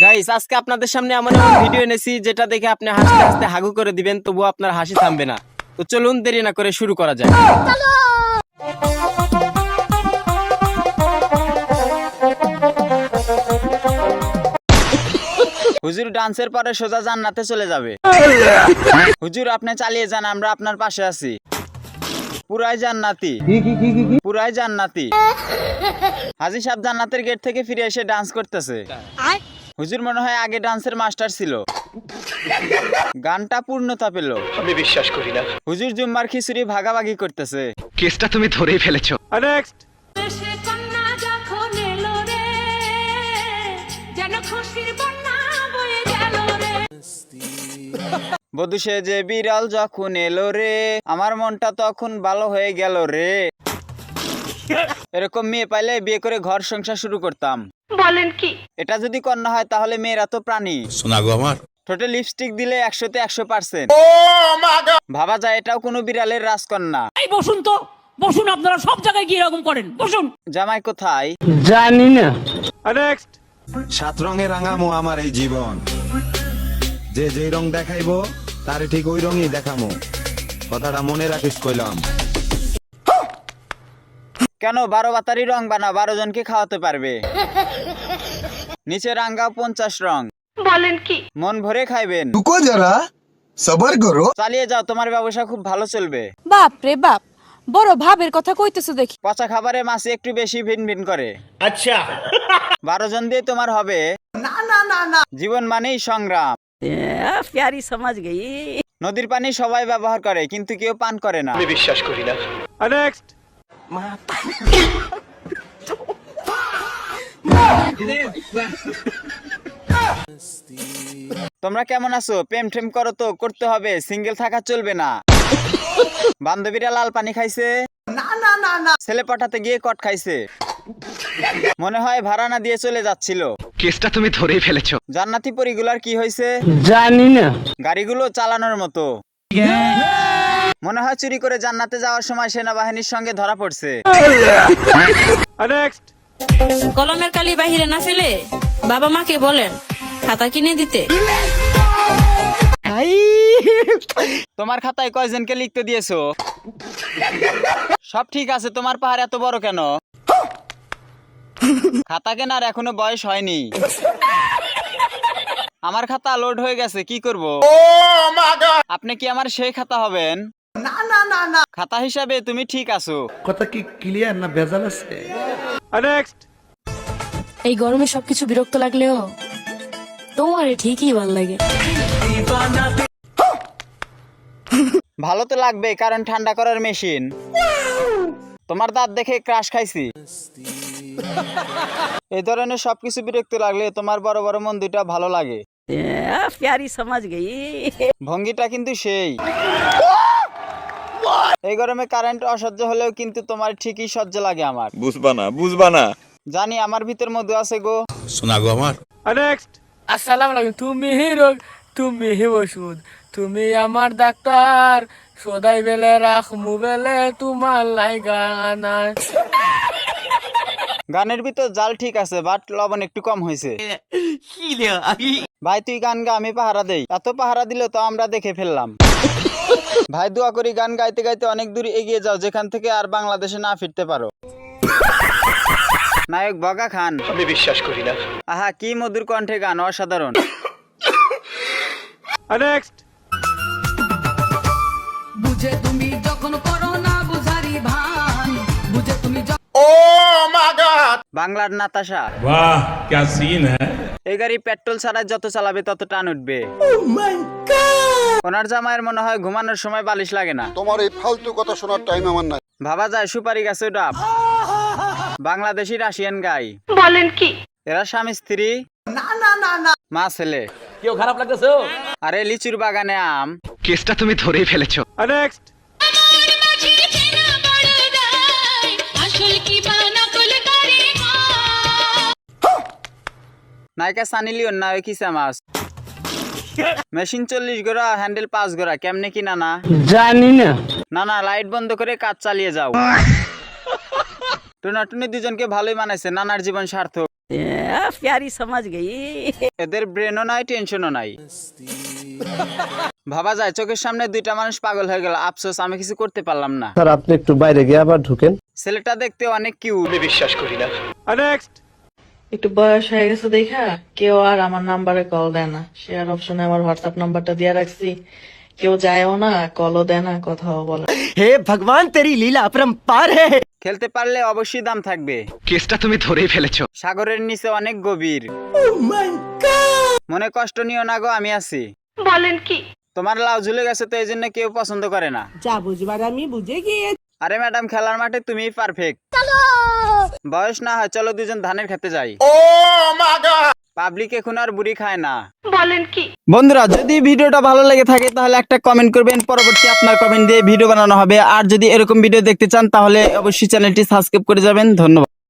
Guys আজকে আপনাদের সামনে এমন এমন ভিডিও এনেছি যেটা দেখে আপনি হাসতে হাসতে হাগু করে দিবেন, তবুও আপনার হাসি থামবে না। তো চলুন দেরি না করে শুরু করা যাক। হুজুর ডান্সের পরে সোজা জান্নাতে চলে যাবে। হুজুর আপনি চালিয়ে যান, আমরা আপনার পাশে আছি। পুরাই জান্নাতি, পুরাই জান্নাতি। হাজী সাহেব জান্নাতের গেট থেকে ফিরে এসে ডান্স করতেছে। হুজুর মনে হয় আগে ডান্সের মাস্টার ছিল। গানটা পূর্ণতা পেল। আমি বিশ্বাস করি না। হুজুর জুম্মার খিচুড়ি ভাগাভাগি করতেছে। কেসটা তুমি ধরেই ফেলেছো। নেক্সট। বধূ সেজে বিড়াল যখন এলো রে, আমার মনটা তখন ভালো হয়ে গেল রে। এরকম মেয়ে পাইলে বিয়ে করে ঘর সংসার শুরু করতাম। বলেন কি? এটা যদি কন্যা হয় তাহলে মেয়েরা তো প্রাণী। শোনা গো আমার ঠোঁটে লিপস্টিক দিলে 100-তে 100%। ভাবা যায় এটাও কোনো বিড়ালের রাজকন্যা। এই বসুন তো, বসুন। আপনারা সব জায়গায় গিয়ে এরকম করেন, বসুন। জামাই কোথায়? জানি না। নেক্সট। 7 রঙে রাঙামো আমার এই জীবন, যে যেই রং দেখাইবো তারে ঠিক ওই রঙই দেখামো, কথাটা মনে রাখিস কইলাম। কেন 12 বাতারি রং বানা, 12 জনকে খাওয়াতে পারবে। নিচে রাঙ্গাও 50 রং। বলেন কি? মন ভরে খাইবেন। রুকো যারা, সবার করো। চালিয়ে যাও, তোমার ব্যবসা খুব ভালো চলবে। বাপ রে বাপ, বড় ভাবের কথা কইতেছো দেখি। পচা খাবারে মাছে একটু বেশি ভিন ভিন করে। আচ্ছা 12 জন দিয়ে তোমার হবে না। জীবন মানেই সংগ্রাম। প্যারি সমাজ গই। নদীর পানি সবাই ব্যবহার করে কিন্তু কেউ পান করে না। আমি বিশ্বাস করি না। নেক্সট। তোমরা কেমন আছো? প্রেম টেম করো তো, করতে হবে, সিঙ্গেল থাকা চলবে না। বান্ধবীরা লাল পানি খাইছে, ছেলে পাঠাতে গিয়ে কট খাইছে। মনে হয় ভাড়া না দিয়ে চলে যাচ্ছিল। কেসটা তুমি ধরেই ফেলেছো। জান্নাতি পরিগুলার কি হয়েছে জানি না। গাড়িগুলো চালানোর মতো। মনে হয় চুরি করে জান্নাতে যাওয়ার সময় সেনাবাহিনীর সঙ্গে ধরা পড়ছে। নেক্সট। কলমের কালি বাহিরে না ফেলে বাবা মাকে বলেন খাতা কিনে দিতে। তোমার খাতায় কয়জনকে লিখতে দিয়েছো? সব ঠিক আছে, তোমার পাহাড় এত বড় কেন? খাতা কেনার এখনো বয়স হয়নি। আমার খাতা লোড হয়ে গেছে, কি করব? আপনি কি আমার সেই খাতা হবেন? না, খাতা হিসাবে তুমি ঠিক আছো। কথা কি ক্লিয়ার না ভেজাল আছে? নেক্সট। এই গরমে সবকিছু বিরক্ত লাগলেও তোমার ঠিকই ভালো লাগে। ভালো তো লাগবে, কারণ ঠান্ডা করার মেশিন। তোমার দাঁত দেখে ক্রাশ খাইছি। এই ধরনের সবকিছু বিরক্ত লাগলে তোমার বড় বড় মন দুইটা ভালো লাগে। প্যারি সমাজ গই। ভঙ্গিটা কিন্তু সেই। এই গরমে কারেন্ট অসহ্য হলেও কিন্তু তোমার ঠিকই সহ্য লাগে আমার। বুঝবা না। জানি আমার ভিতর মধু আছে গো। শোনা গো আমার নেক্সট। আসসালামু আলাইকুম। তুমি হিরো, তুমি হি ওষুধ, তুমি আমার ডাক্তার। সদাই বেলে রাখমু বেলে তোমার লাইগা না। গানের ভিতর জাল ঠিক আছে, বাট লবণ একটু কম হয়েছে। ভাই তুই গান গা, আমি পাহারা দেই। এত পাহারা দিল তো আমরা দেখে ফেললাম। ভাই দোয়া করি গান গাইতে গাইতে অনেক দূর এগিয়ে যাও, যেখান থেকে আর বাংলাদেশে না ফিরতে পারো। নায়ক বগা খান। আমি বিশ্বাস করি না। আহা কি মধুর কণ্ঠে গান, অসাধারণ। নেক্সট। বুঝে তুমি যখন করো না বুঝারি ভাই, বুঝে তুমি বাংলার নাতাশা। वाह क्या सीन है। এই গাড়ি পেট্রোল ছাড়া যত চালাবে তত টান উঠবে। ওনার জামাইয়ের মনে হয় ঘুমানোর সময় বালিশ লাগে না। তোমার এই ফালতু কথা শোনার টাইম আমার নাই। ভাবা যায় সুপারি গাছে ডাব। বাংলাদেশি রাশিয়ান গাই। বলেন কি? এরা স্বামী স্ত্রী, মা ছেলে। কেউ খারাপ লাগতেছে? আরে লিচুর বাগানে আম। কেসটা তুমি ধরেই ফেলেছো। নেক্সট। নায়িকা সানি লিওন না কি মাছ। মেশিন 40 গোড়া, হ্যান্ডেল 5 গোড়া, কেমনে কি নানা? জানি না। না লাইট বন্ধ করে কাজ চালিয়ে যাও। টুনাটুনি দুজনকে ভালোই মানাইছে, নানার জীবন সার্থক। प्यारी समझ गई। এদের ব্রেনও নাই, টেনশনও নাই। ভাবা যায় চোখের সামনে দুইটা মানুষ পাগল হয়ে গেল, আফসোস আমি কিছু করতে পারলাম না। স্যার আপনি একটু বাইরে গিয়ে আবার ঢুকেন। ছেলেটা দেখতে অনেক কিউট। আমি বিশ্বাস করি না। নেক্সট। একটু বয়স হয়ে গেছে দেখা কেউ আর আমার নাম্বারে কল দেয় না। শেয়ার অপশনে আমার হোয়াটসঅ্যাপ নাম্বারটা দিয়ে রাখছি, কেউ যায়ও না, কলও দেয় না, কথাও বলে। হে ভগবান তেরি লীলা अपरंपार है। খেলতে পারলে অবশ্যই দাম থাকবে। কেসটা তুমি ধরেই ফেলেছো। সাগরের নিচে অনেক গভীর। মনে কষ্ট নিও না গো, আমি আছি। বলেন কি? তোমার লাউ ঝুলে গেছে তো এই জন্য কেউ পছন্দ করে না। যা বুঝবার আমি বুঝে গিয়ে। আরে ম্যাডাম, খেলার মাঠে তুমিই পারফেক্ট। বয়স না হয় চলো দুজন ধানের খেতে যাই। পাবলিক এখন আর বুড়ি খায় না। বলেন কি? বন্ধুরা, যদি ভিডিওটা ভালো লেগে থাকে তাহলে একটা কমেন্ট করবেন, পরবর্তী আপনার কমেন্ট দিয়ে ভিডিও বানানো হবে। আর যদি এরকম ভিডিও দেখতে চান তাহলে অবশ্যই চ্যানেলটি সাবস্ক্রাইব করে যাবেন। ধন্যবাদ।